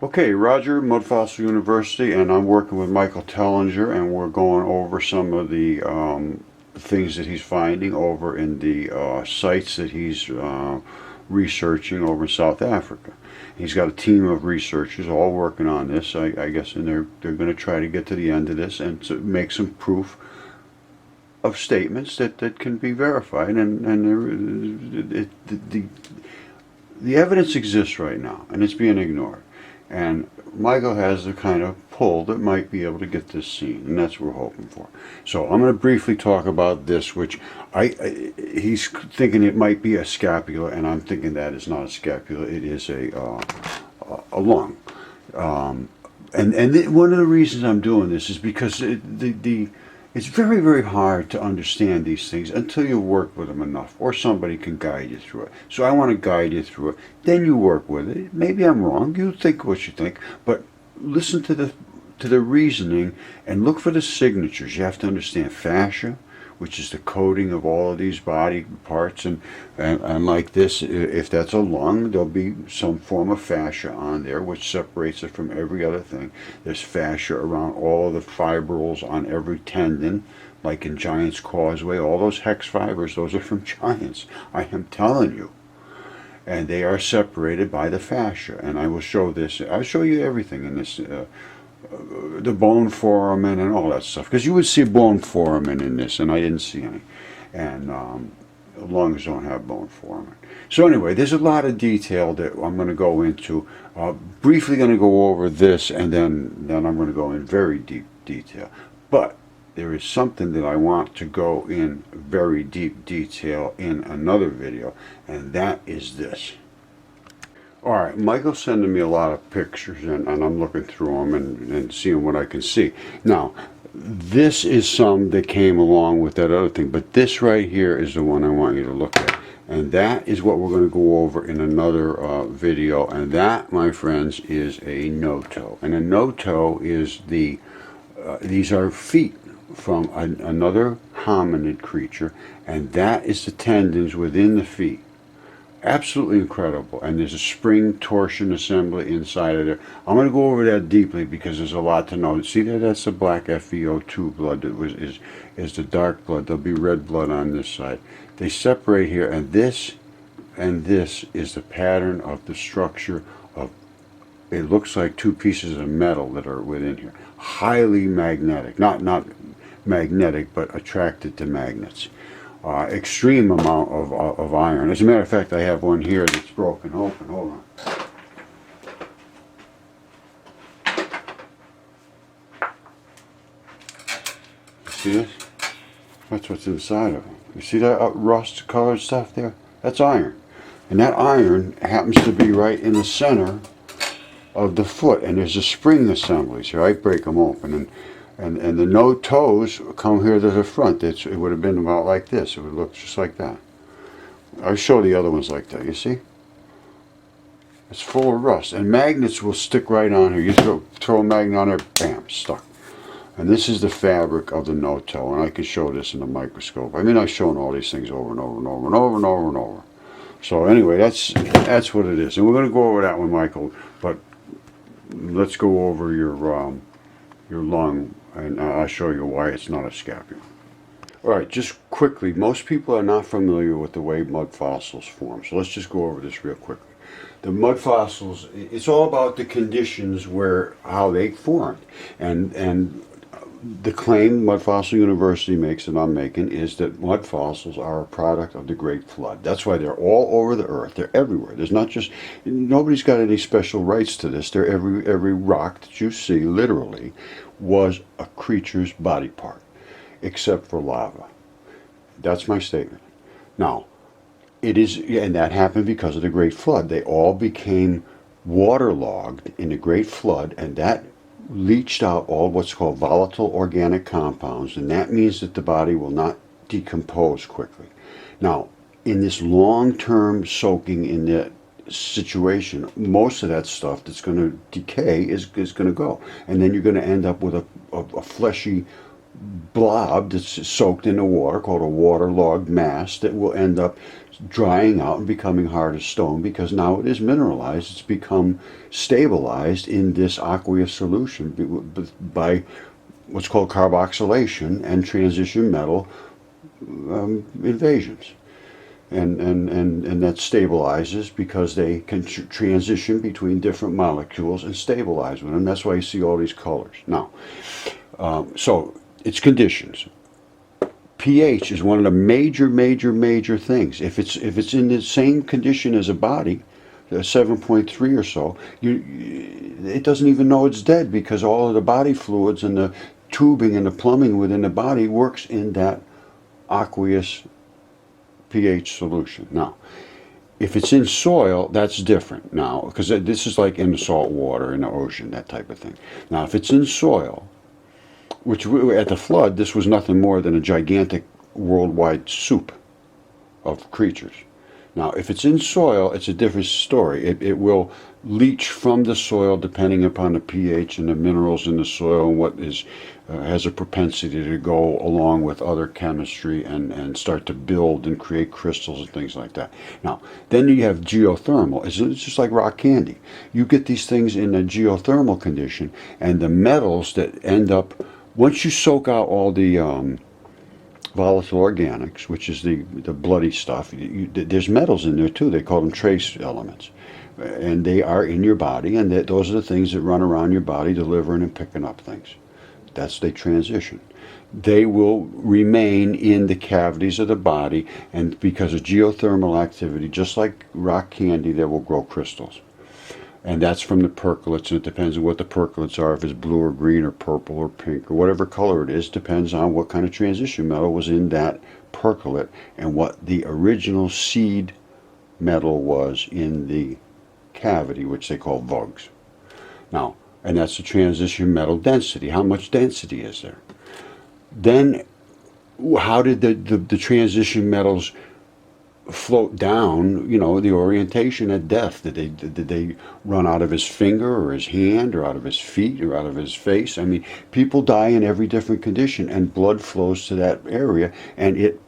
Okay, Roger, Mudfossil University, and I'm working with Michael Tellinger, and we're going over some of the things that he's finding over in the sites that he's researching over in South Africa. He's got a team of researchers all working on this, I guess, and they're going to try to get to the end of this and to make some proof of statements that can be verified, and the evidence exists right now, and it's being ignored. And Michael has the kind of pull that might be able to get this seen, and that's what we're hoping for. So I'm going to briefly talk about this, which he's thinking it might be a scapula, and I'm thinking that is not a scapula. It is a lung. One of the reasons I'm doing this is because it's very, very hard to understand these things until you work with them enough, or somebody can guide you through it. So I want to guide you through it. Then you work with it. Maybe I'm wrong. You think what you think, but listen to the reasoning and look for the signatures. You have to understand fascia, which is the coating of all of these body parts, and like this, if that's a lung, there'll be some form of fascia on there which separates it from every other thing. There's fascia around all of the fibrils on every tendon, like in Giant's Causeway. All those hex fibers, those are from giants. I am telling you. And they are separated by the fascia, and I will show this. I'll show you everything in this. The bone foramen and all that stuff, because you would see bone foramen in this, and I didn't see any, and lungs don't have bone foramen. So anyway, there's a lot of detail that I'm going to go into. Briefly going to go over this, and then I'm going to go in very deep detail. But there is something that I want to go in very deep detail in another video, and that is this. Alright, Michael's sending me a lot of pictures, and I'm looking through them and seeing what I can see. Now, this is some that came along with that other thing, but this right here is the one I want you to look at. And that is what we're going to go over in another video, and that, my friends, is a notoe. And a notoe is these are feet from another hominid creature, and that is the tendons within the feet. Absolutely incredible, and there's a spring torsion assembly inside of there. I'm going to go over that deeply because there's a lot to know. See there, that's the black FeO2 blood that is the dark blood. There'll be red blood on this side. They separate here, and this is the pattern of the structure of, it looks like two pieces of metal that are within here. Highly magnetic, not magnetic, but attracted to magnets. Extreme amount of iron. As a matter of fact, I have one here that's broken open. Hold on. You see this? That's what's inside of them. You see that rust colored stuff there? That's iron. And that iron happens to be right in the center of the foot. And there's a spring assemblies here. I break them open, and the notoes come here to the front. It would have been about like this. It would look just like that. I'll show the other ones like that. You see? It's full of rust. And magnets will stick right on here. You throw a magnet on there, bam, stuck. And this is the fabric of the notoe. And I can show this in the microscope. I mean, I've shown all these things over and over and over and over and over and over. So anyway, that's what it is. And we're going to go over that one, Michael. But let's go over your lung, and I'll show you why it's not a scapula. Alright, just quickly, most people are not familiar with the way mud fossils form, so let's just go over this real quickly. The mud fossils, it's all about the conditions how they formed, and the claim Mudfossil University makes, that I'm making, is that mud fossils are a product of the Great Flood. That's why they're all over the earth. They're everywhere. There's not just, nobody's got any special rights to this. They're every rock that you see, literally, was a creature's body part, except for lava. That's my statement. Now, it is, and that happened because of the Great Flood. They all became waterlogged in the Great Flood, and that leached out all what's called volatile organic compounds, and that means that the body will not decompose quickly. Now, in this long-term soaking in that situation, most of that stuff that's going to decay is going to go, and then you're going to end up with a fleshy blob that's soaked in the water called a waterlogged mass that will end up drying out and becoming hard as stone because now it is mineralized. It's become stabilized in this aqueous solution by what's called carboxylation and transition metal invasions. And that stabilizes because they can transition between different molecules and stabilize with them. That's why you see all these colors. Now, so it's conditions. pH is one of the major things. If it's in the same condition as a body, 7.3 or so, it doesn't even know it's dead because all of the body fluids and the tubing and the plumbing within the body works in that aqueous pH solution. Now, if it's in soil, that's different now because this is like in the salt water in the ocean, that type of thing. Now, if it's in soil, which at the flood, this was nothing more than a gigantic worldwide soup of creatures. Now, if it's in soil, it's a different story. It will leach from the soil depending upon the pH and the minerals in the soil and what is has a propensity to go along with other chemistry and start to build and create crystals and things like that. Now, then you have geothermal. It's just like rock candy. You get these things in a geothermal condition, and the metals that end up, once you soak out all the volatile organics, which is the bloody stuff, there's metals in there too. They call them trace elements. And they are in your body, and those are the things that run around your body delivering and picking up things. That's they transition. They will remain in the cavities of the body, and because of geothermal activity, just like rock candy, they will grow crystals. And that's from the percolates, and it depends on what the percolates are, if it's blue or green or purple or pink or whatever color it is, depends on what kind of transition metal was in that percolate and what the original seed metal was in the cavity, which they call vugs. Now, and that's the transition metal density. How much density is there? Then, how did the transition metals float down, the orientation at death? Did they run out of his finger or his hand or out of his feet or out of his face? I mean, people die in every different condition, and blood flows to that area, and it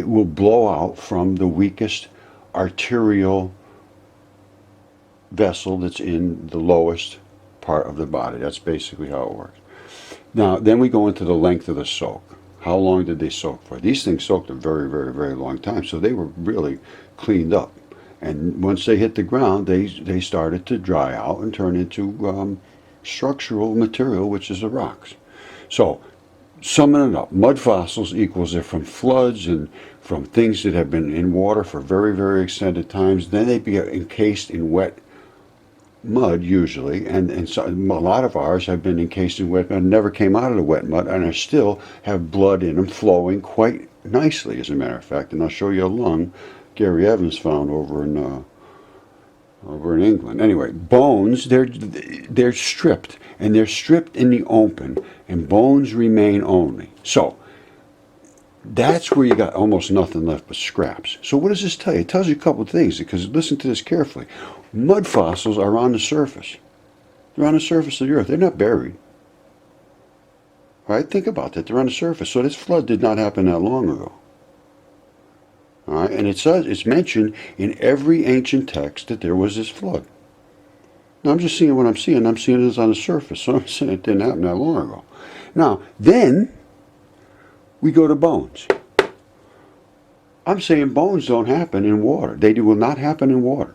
will blow out from the weakest arterial vessel that's in the lowest part of the body. That's basically how it works. Now, then we go into the length of the soak. How long did they soak for? These things soaked a very long time, so they were really cleaned up. And once they hit the ground, they started to dry out and turn into structural material, which is the rocks. So, summing it up, mud fossils equals they're from floods and from things that have been in water for very extended times. Then they be encased in wet mud usually, and so, a lot of ours have been encased in wet mud, never came out of the wet mud, and are still have blood in them flowing quite nicely, as a matter of fact. And I'll show you a lung Gary Evans found over in England. Anyway, bones, they're stripped, and they're stripped in the open, and bones remain only. So that's where you got almost nothing left but scraps. So what does this tell you? It tells you a couple of things, because listen to this carefully. Mud fossils are on the surface. They're on the surface of the earth. They're not buried. All right? Think about that. They're on the surface. So this flood did not happen that long ago. All right? And it's mentioned in every ancient text that there was this flood. Now, I'm just seeing what I'm seeing. I'm seeing this on the surface. So I'm saying it didn't happen that long ago. Now, then we go to bones. I'm saying bones don't happen in water. They will not happen in water.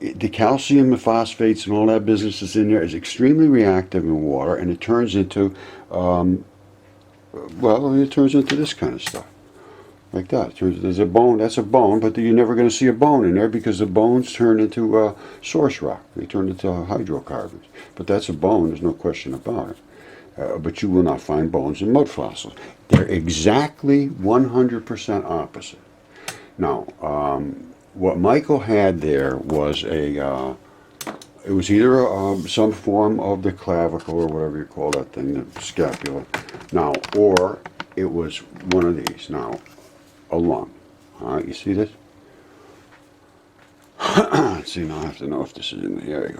The calcium and phosphates and all that business that's in there is extremely reactive in water, and it turns into, it turns into this kind of stuff, like that. There's a bone, that's a bone, but you're never going to see a bone in there because the bones turn into source rock. They turn into hydrocarbons. But that's a bone, there's no question about it. But you will not find bones in mud fossils. They're exactly 100% opposite. Now, what Michael had there was it was either some form of the clavicle or whatever you call that thing, the scapula. Now, or it was one of these. Now, a lung. All right, you see this? See, now I have to know if this is in the area.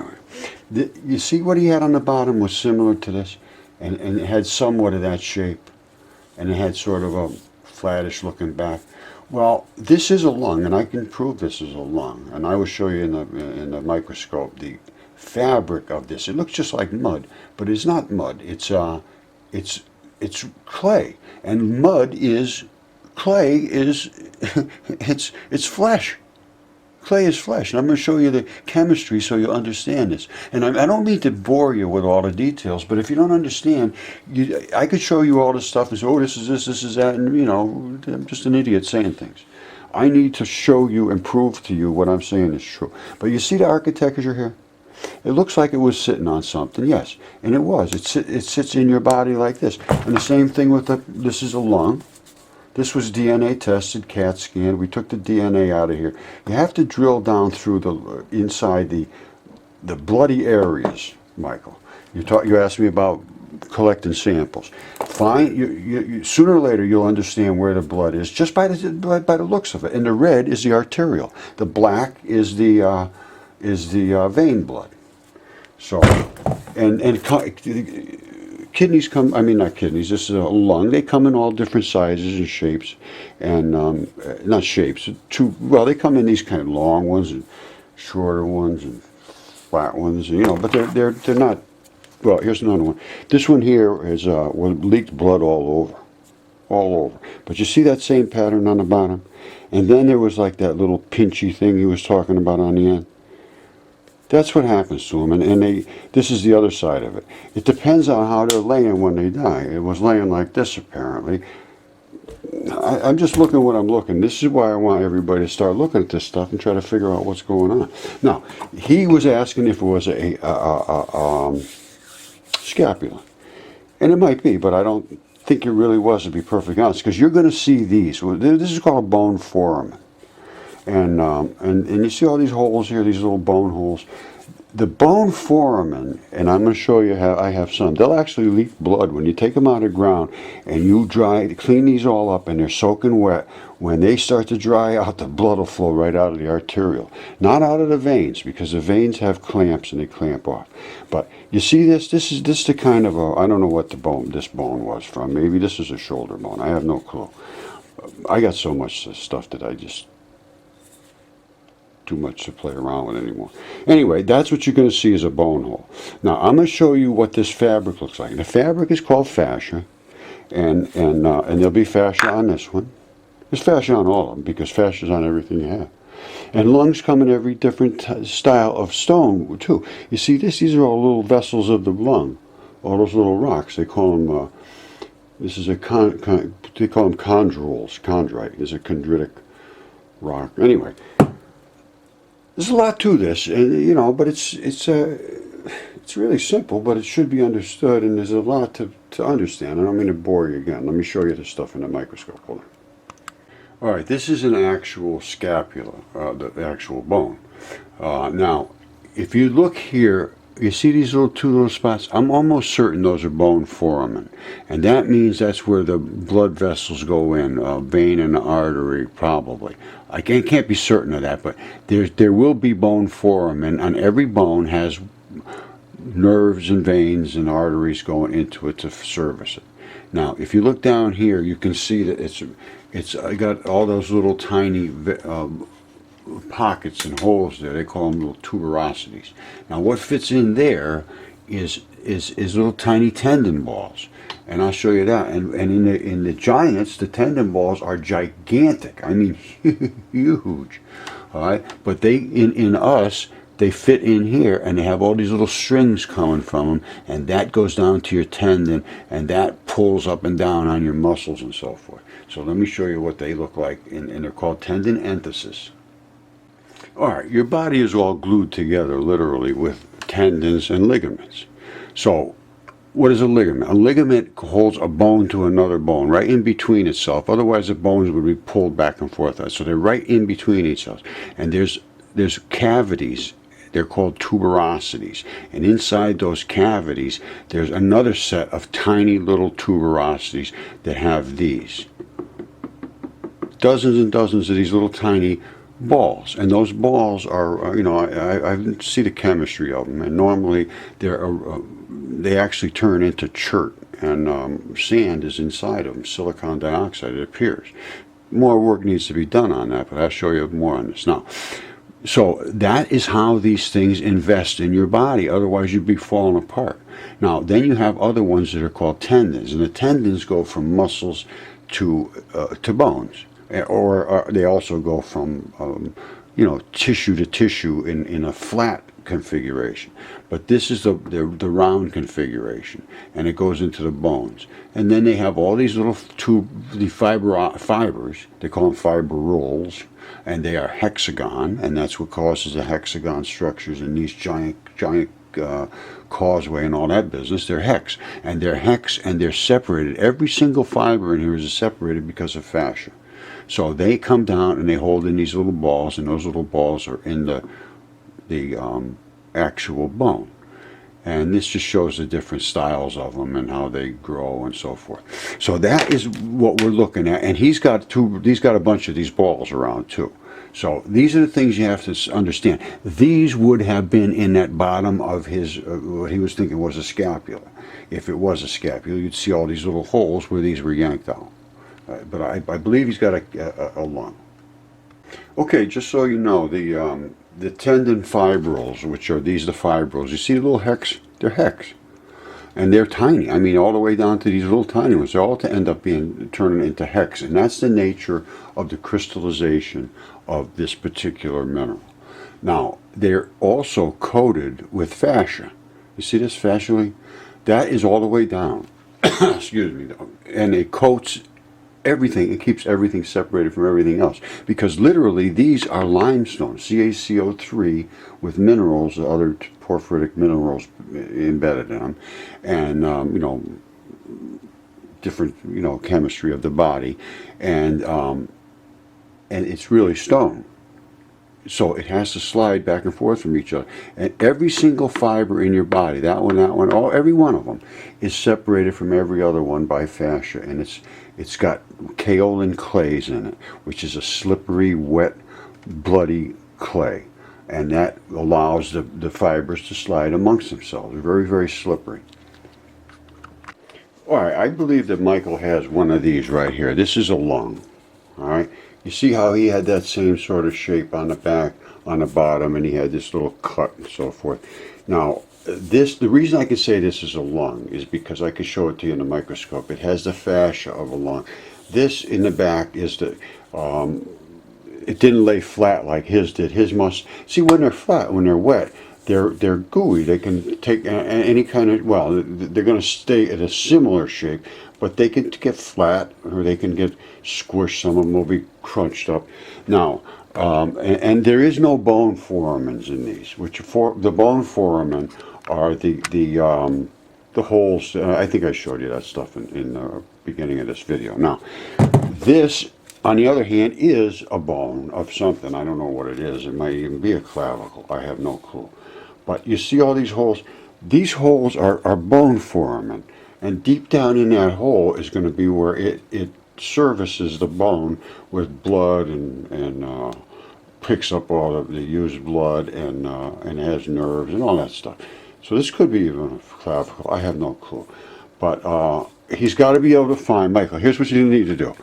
You see what he had on the bottom was similar to this? and it had somewhat of that shape, and it had sort of a flattish looking back. Well, this is a lung, and I can prove this is a lung, and I will show you in the microscope the fabric of this. It looks just like mud, but it's not mud. It's clay, and mud is clay is it's flesh. Clay is flesh, and I'm going to show you the chemistry so you'll understand this. And I don't mean to bore you with all the details, but if you don't understand, I could show you all this stuff and say, oh, this is this, this is that, and you know, I'm just an idiot saying things. I need to show you and prove to you what I'm saying is true. But you see the architecture here? It looks like it was sitting on something, yes, and it was. It sits in your body like this. And the same thing with this is a lung. This was DNA tested, CAT scanned. We took the DNA out of here. You have to drill down through the inside the bloody areas, Michael. You asked me about collecting samples. Fine. You sooner or later you'll understand where the blood is just by the looks of it. And the red is the arterial. The black is the vein blood. So, and kidneys come, I mean not kidneys, this is a lung. They come in all different sizes and shapes, and not shapes, well, they come in these kind of long ones and shorter ones and flat ones, you know, but they're not, well, here's another one. This one here is leaked blood all over. But you see that same pattern on the bottom? And then there was like that little pinchy thing he was talking about on the end. That's what happens to them, and this is the other side of it. It depends on how they're laying when they die. It was laying like this, apparently. I'm just looking what I'm looking. This is why I want everybody to start looking at this stuff and try to figure out what's going on. Now, he was asking if it was a scapula, and it might be, but I don't think it really was, to be perfectly honest, because you're going to see these. This is called a bone foramen. And you see all these holes here, these little bone holes. The bone foramen, and I'm going to show you how I have some. They'll actually leak blood when you take them out of the ground and you clean these all up, and they're soaking wet. When they start to dry out, the blood will flow right out of the arterial, not out of the veins, because the veins have clamps and they clamp off. But you see this? This is the kind of I don't know what this bone was from. Maybe this is a shoulder bone. I have no clue. I got so much stuff that I just too much to play around with anymore. Anyway, that's what you're going to see is a bone hole. Now, I'm going to show you what this fabric looks like. The fabric is called fascia, and there'll be fascia on this one. There's fascia on all of them, because fascia is on everything you have. And lungs come in every different style of stone, too. You see this? These are all little vessels of the lung, all those little rocks. They call them, they call them chondrules. Chondrite is a chondritic rock. Anyway, there's a lot to this, and you know, but it's really simple, but it should be understood, and there's a lot to understand. I don't mean to bore you again. Let me show you the stuff in the microscope. Hold on. All right, this is an actual scapula, the actual bone. Now, if you look here, you see these two little spots? I'm almost certain those are bone foramen, and that means that's where the blood vessels go in, vein and artery, probably. I can't be certain of that, but there will be bone foramen, and every bone has nerves and veins and arteries going into it to service it. Now, if you look down here, you can see that it's got all those little tiny pockets and holes there. They call them little tuberosities. Now, what fits in there is little tiny tendon balls, and I'll show you that. And in the giants, the tendon balls are gigantic. I mean, huge. All right, but in us, they fit in here, and they have all these little strings coming from them, and that goes down to your tendon, and that pulls up and down on your muscles and so forth. So let me show you what they look like, and they're called tendon entasis. All right, your body is all glued together, literally, with tendons and ligaments. So, what is a ligament? A ligament holds a bone to another bone, right in between itself. Otherwise, the bones would be pulled back and forth. So they're right in between each other. And there's cavities. They're called tuberosities. And inside those cavities, there's another set of tiny little tuberosities that have these. Dozens and dozens of these little tiny balls, and those balls are, I see the chemistry of them, and normally they actually turn into chert, and sand is inside of them, silicon dioxide, it appears. More work needs to be done on that, but I'll show you more on this now. So that is how these things invest in your body, otherwise you'd be falling apart. Now, then you have other ones that are called tendons, and the tendons go from muscles to bones, or they also go from tissue to tissue in a flat configuration. But this is the round configuration, and it goes into the bones. And then they have all these little fibers, they call them fibrils, and they are hexagon, and that's what causes the hexagon structures in these giant causeway and all that business. They're hex, and they're separated. Every single fiber in here is separated because of fascia. So they come down and they hold in these little balls, and those little balls are in the actual bone. And this just shows the different styles of them and how they grow and so forth. So that is what we're looking at. And he's got a bunch of these balls around too. So these are the things you have to understand. These would have been in that bottom of his, what he was thinking was a scapula. If it was a scapula, you'd see all these little holes where these were yanked out. But I believe he's got a lung. Okay, just so you know, the tendon fibrils, which are the fibrils, you see the little hex? They're hex. And they're tiny. I mean, all the way down to these little tiny ones. They all to end up turning into hex. And that's the nature of the crystallization of this particular mineral. Now, they're also coated with fascia. You see this fascia? That is all the way down. Excuse me. And it coats everything. It keeps everything separated from everything else, because literally these are limestone, CaCO3, with minerals, other porphyritic minerals embedded in them, and different chemistry of the body, and it's really stone. So it has to slide back and forth from each other. And every single fiber in your body, that one, every one of them, is separated from every other one by fascia. And it's got kaolin clays in it, which is a slippery, wet, bloody clay. And that allows the fibers to slide amongst themselves. They're very, very slippery. All right, I believe that Michael has one of these right here. This is a lung. All right. You see how he had that same sort of shape on the back, on the bottom, and he had this little cut and so forth. Now, the reason I can say this is a lung is because I can show it to you in the microscope. It has the fascia of a lung. This in the back is it didn't lay flat like his did. His must, see, when they're flat, when they're wet, they're gooey. They can take any kind of, well, they're going to stay at a similar shape, but they can get flat, or they can get squished. Some of them will be crunched up. Now, and there is no bone foramens in these, which the bone foramen are the holes. I think I showed you that stuff in the beginning of this video. Now, this, on the other hand, is a bone of something. I don't know what it is. It might even be a clavicle. I have no clue. But you see all these holes? These holes are bone foramen. And deep down in that hole is going to be where it services the bone with blood and picks up all of the used blood and has nerves and all that stuff. So this could be even a clavicle. I have no clue. But he's got to be able to find, Michael, here's what you need to do.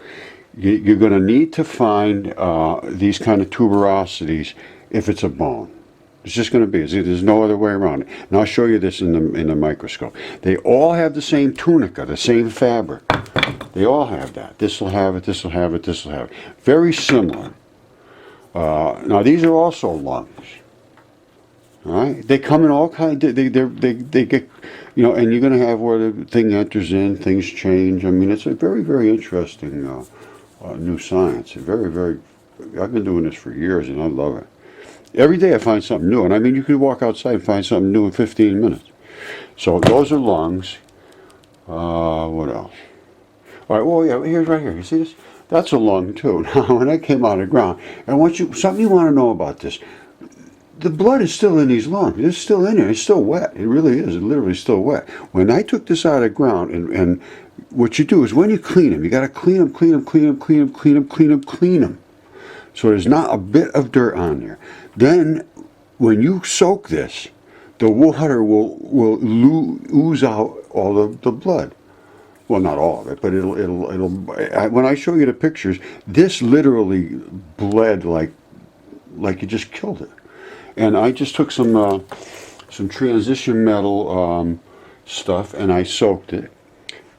You're going to need to find these kind of tuberosities if it's a bone. It's just going to be. There's no other way around it. And I'll show you this in the microscope. They all have the same tunica, the same fabric. They all have that. This will have it, this will have it, this will have it. Very similar. Now these are also lungs. All right? They come in all kinds. They get, and you're going to have where the thing enters in, things change. I mean, it's a very, very interesting new science. Very, very. I've been doing this for years, and I love it. Every day I find something new, and I mean, you could walk outside and find something new in 15 minutes. So those are lungs. What else? All right, well, yeah, here's right here. You see this? That's a lung too. Now, when that came out of the ground, and something you want to know about this, the blood is still in these lungs. It's still in there. It's still wet. It really is. It's literally still wet. When I took this out of the ground, and what you do is when you clean them, you got to clean them. So there's not a bit of dirt on there. Then when you soak this, the water will ooze out all the blood. Well, not all of it, but when I show you the pictures, this literally bled like you just killed it. And I just took some transition metal stuff and I soaked it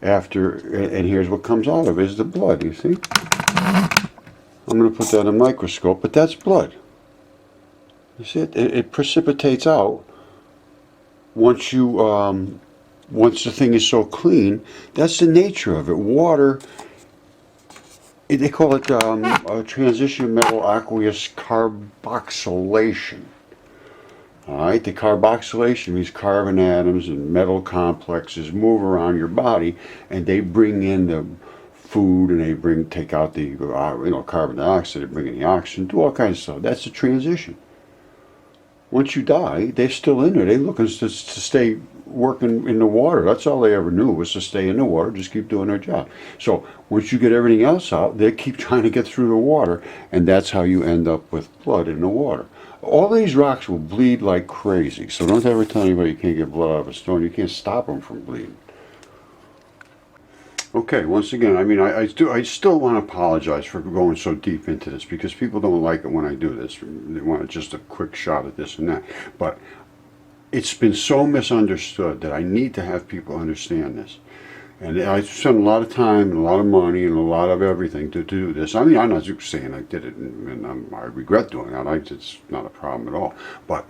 after, and here's what comes out of it is the blood, you see? I'm going to put that in a microscope, but that's blood. You see it? It precipitates out once you, once the thing is so clean. That's the nature of it. Water, they call it a transition metal aqueous carboxylation. All right, the carboxylation means carbon atoms and metal complexes move around your body, and they bring in the food, and they take out the carbon dioxide, they bring in the oxygen, do all kinds of stuff. That's the transition. Once you die, they're still in there. They're looking to stay working in the water. That's all they ever knew, was to stay in the water, just keep doing their job. So once you get everything else out, they keep trying to get through the water, and that's how you end up with blood in the water. All these rocks will bleed like crazy, so don't ever tell anybody you can't get blood out of a stone. You can't stop them from bleeding. Okay, once again, I mean, I still want to apologize for going so deep into this, because people don't like it when I do this. They want just a quick shot at this and that. But it's been so misunderstood that I need to have people understand this. And I spent a lot of time and a lot of money and a lot of everything to do this. I mean, I'm not saying I did it and I regret doing that. It's not a problem at all. But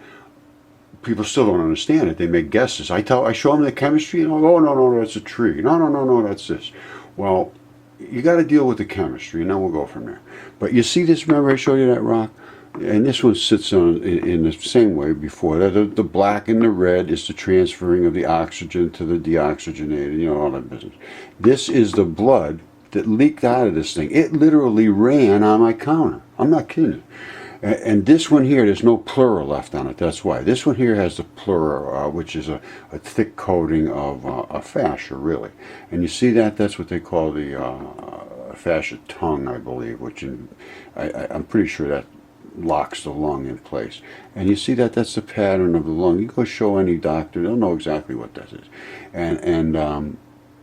people still don't understand it. They make guesses. I show them the chemistry, and I'll go, oh, no, that's a tree. No, that's this. Well, you got to deal with the chemistry, and then we'll go from there. But you see this? Remember I showed you that rock? And this one sits on in the same way before. The black and the red is the transferring of the oxygen to the deoxygenated, all that business. This is the blood that leaked out of this thing. It literally ran on my counter. I'm not kidding you. And this one here, there's no pleura left on it. That's why. This one here has the pleura, which is a thick coating of a fascia, really. And you see that? That's what they call the fascia tongue, I believe, which I'm pretty sure that locks the lung in place. And you see that? That's the pattern of the lung. You go show any doctor, they'll know exactly what that is.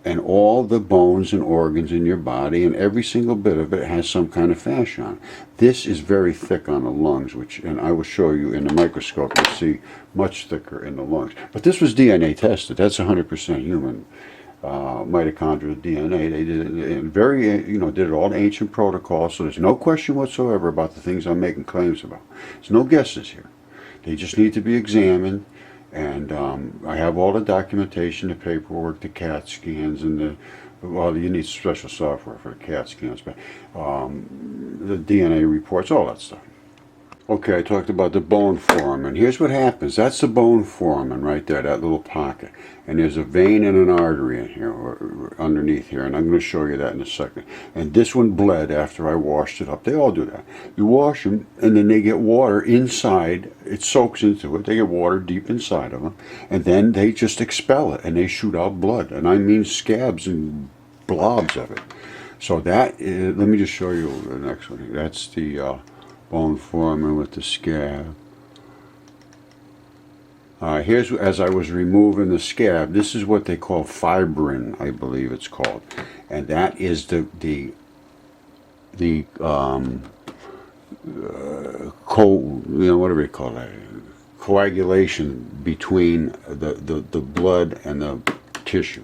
And all the bones and organs in your body, and every single bit of it has some kind of fascia on it. This is very thick on the lungs, and I will show you in the microscope. You'll see much thicker in the lungs. But this was DNA tested. That's 100% human mitochondrial DNA. They did it did it all in ancient protocol. So there's no question whatsoever about the things I'm making claims about. There's no guesses here. They just need to be examined. And I have all the documentation, the paperwork, the CAT scans, and you need special software for the CAT scans, but the DNA reports, all that stuff. Okay, I talked about the bone foramen. Here's what happens. That's the bone foramen right there, that little pocket. And there's a vein and an artery in here, or underneath here, and I'm going to show you that in a second. And this one bled after I washed it up. They all do that. You wash them, and then they get water inside. It soaks into it. They get water deep inside of them. And then they just expel it, and they shoot out blood. And I mean scabs and blobs of it. So that is, let me just show you the next one. That's the bone foramen with the scab. Here's, as I was removing the scab, this is what they call fibrin, I believe it's called, and that is the whatever you call that, coagulation between the blood and the tissue,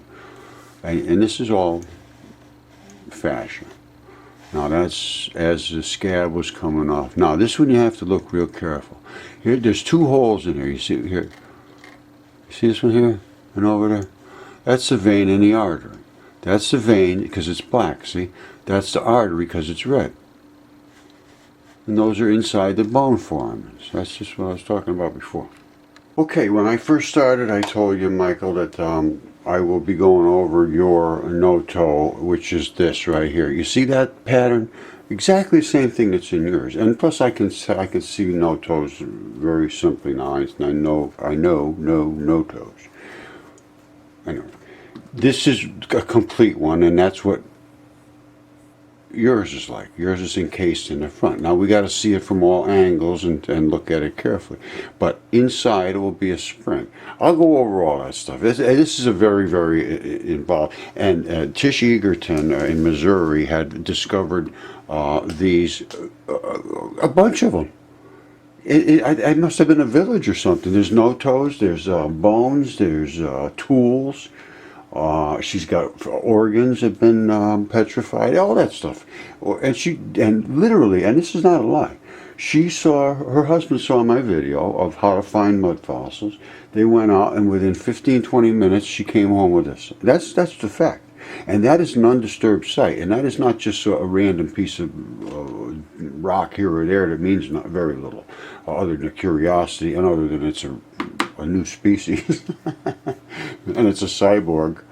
and this is all fascia. Now that's as the scab was coming off. Now this one you have to look real careful. Here, there's two holes in here. You see here. You see this one here and over there? That's the vein and the artery. That's the vein because it's black. See, that's the artery because it's red. And those are inside the bone foramens. That's just what I was talking about before. Okay, when I first started, I told you, Michael, that I will be going over your Noto, which is this right here. You see that pattern? Exactly the same thing that's in yours. And plus, I can see Notos very simply now. I know Notos. Anyway, this is a complete one, and that's what yours is like. Yours is encased in the front. Now we got to see it from all angles and look at it carefully. But inside it will be a spring. I'll go over all that stuff. This is a very, very involved. And Tish Egerton in Missouri had discovered these, a bunch of them. I must have been a village or something. There's Notoes, there's bones, there's tools. She's got organs have been petrified, all that stuff. And literally, and this is not a lie, her husband saw my video of how to find mud fossils. They went out, and within 15-20 minutes, she came home with this. That's the fact. And that is an undisturbed site, and that is not just a random piece of rock here or there that means not very little, other than a curiosity, and other than it's a new species, and it's a cyborg.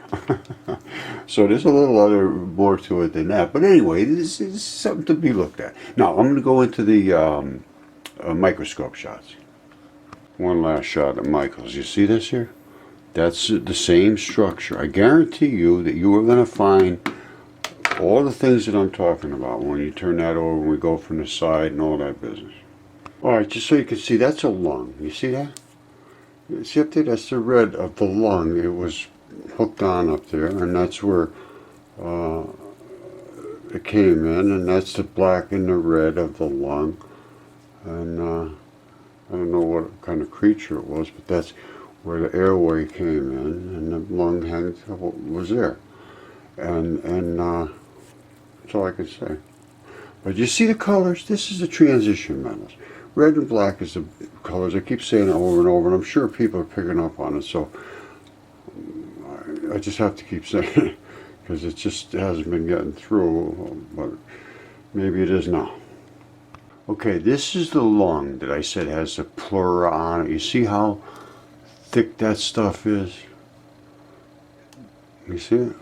So there's a little other more to it than that. But anyway, this is something to be looked at. Now, I'm going to go into the microscope shots. One last shot of Michael's. You see this here? That's the same structure. I guarantee you that you are going to find all the things that I'm talking about when you turn that over and we go from the side and all that business. Alright, just so you can see, that's a lung. You see that? See up there? That's the red of the lung. It was hooked on up there, and that's where it came in, and that's the black and the red of the lung. And I don't know what kind of creature it was, but that's where the airway came in, and the lung was there. And that's all I can say. But you see the colors? This is the transition metals. Red and black is the colors. I keep saying it over and over, and I'm sure people are picking up on it, so I just have to keep saying it, because it just hasn't been getting through, but maybe it is now. Okay, this is the lung that I said has a pleura on it. You see how thick that stuff is? You see it?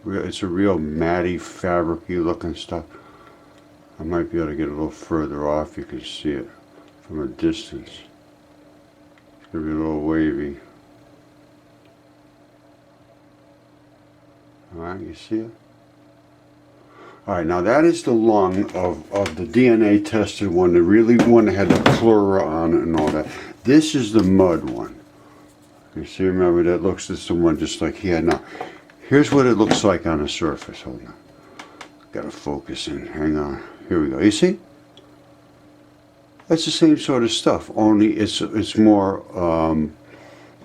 It's a real matty, fabric-y looking stuff. I might be able to get a little further off. You can see it from a distance. It's going to be a little wavy. Alright, you see it? Alright, now that is the lung of the DNA tested one, the really one that had the pleura on it and all that. This is the mud one. You see, remember, that looks, this is the one just like he had. Now, here's what it looks like on the surface. Hold on. Gotta focus in. Hang on. Here we go. You see? That's the same sort of stuff, only it's more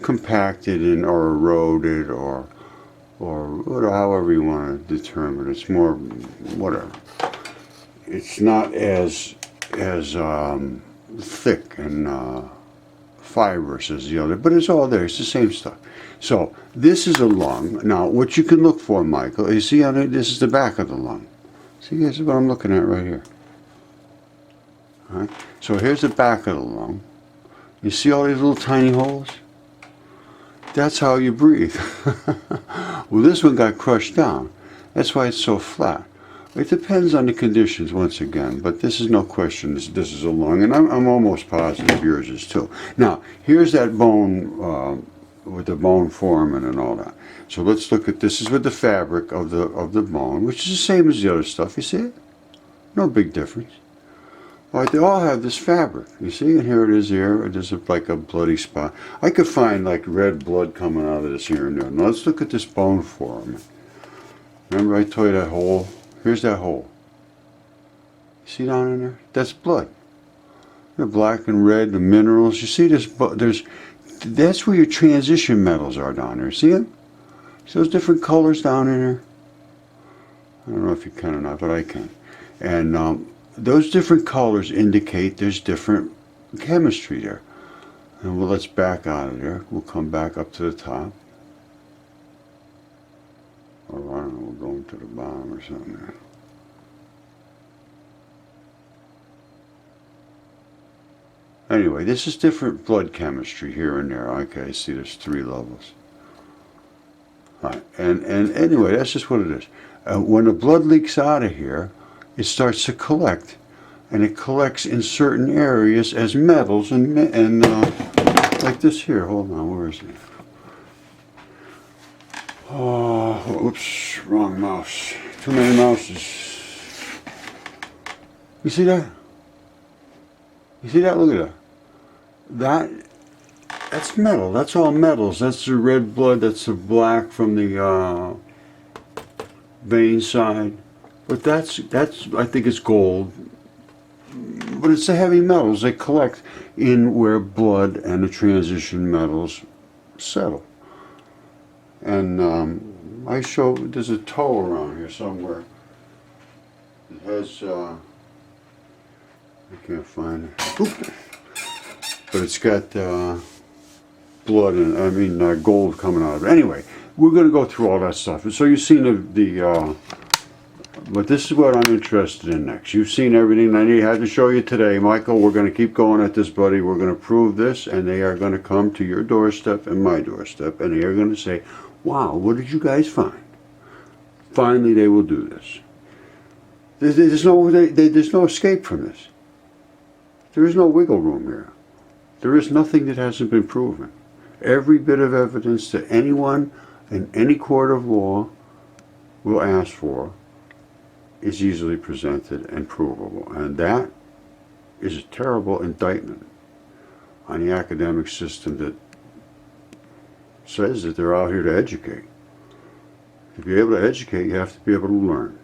compacted and or eroded or however you want to determine it. It's more whatever. It's not as thick and fibrous as the other, but it's all there. It's the same stuff. So this is a lung. Now, what you can look for, Michael, you see on it, this is the back of the lung. See, this is what I'm looking at right here. All right. So here's the back of the lung. You see all these little tiny holes? That's how you breathe. Well, this one got crushed down. That's why it's so flat. It depends on the conditions, once again, but this is no question. This is a lung, and I'm almost positive yours is too. Now, here's that bone with the bone foramen and all that. So let's look at this. Is with the fabric of the bone, which is the same as the other stuff. You see it? No big difference. All right, they all have this fabric. You see, and here it is here. There's like a bloody spot. I could find like red blood coming out of this here and there. Now let's look at this bone foramen. Remember I told you that hole? Here's that hole. See down in there? That's blood. The black and red, the minerals. You see this? That's where your transition metals are down there. See it? See those different colors down in there? I don't know if you can or not, but I can. And those different colors indicate there's different chemistry there. And well, let's back out of there. We'll come back up to the top. Or I don't know, we'll go to the bottom or something there. Anyway, this is different blood chemistry here and there. Okay, see there's 3 levels. All right, and anyway, that's just what it is. When the blood leaks out of here, it starts to collect, and it collects in certain areas as metals and like this here. Hold on, where is it? Oh, oops, wrong mouse. Too many mouses. You see that? You see that? Look at that. That's metal. That's all metals. That's the red blood. That's the black from the vein side. But that's I think it's gold. But it's the heavy metals. They collect in where blood and the transition metals settle. And I show, there's a toe around here somewhere. It has, I can't find it. Oop. But it's got blood and, gold coming out of it. Anyway, we're going to go through all that stuff. So you've seen but this is what I'm interested in next. You've seen everything I had to show you today. Michael, we're going to keep going at this, buddy. We're going to prove this, and they are going to come to your doorstep and my doorstep, and they are going to say, wow, what did you guys find? Finally, they will do this. There's no escape from this. There is no wiggle room here. There is nothing that hasn't been proven. Every bit of evidence that anyone in any court of law will ask for is easily presented and provable. And that is a terrible indictment on the academic system that says that they're out here to educate. To be able to educate, you have to be able to learn.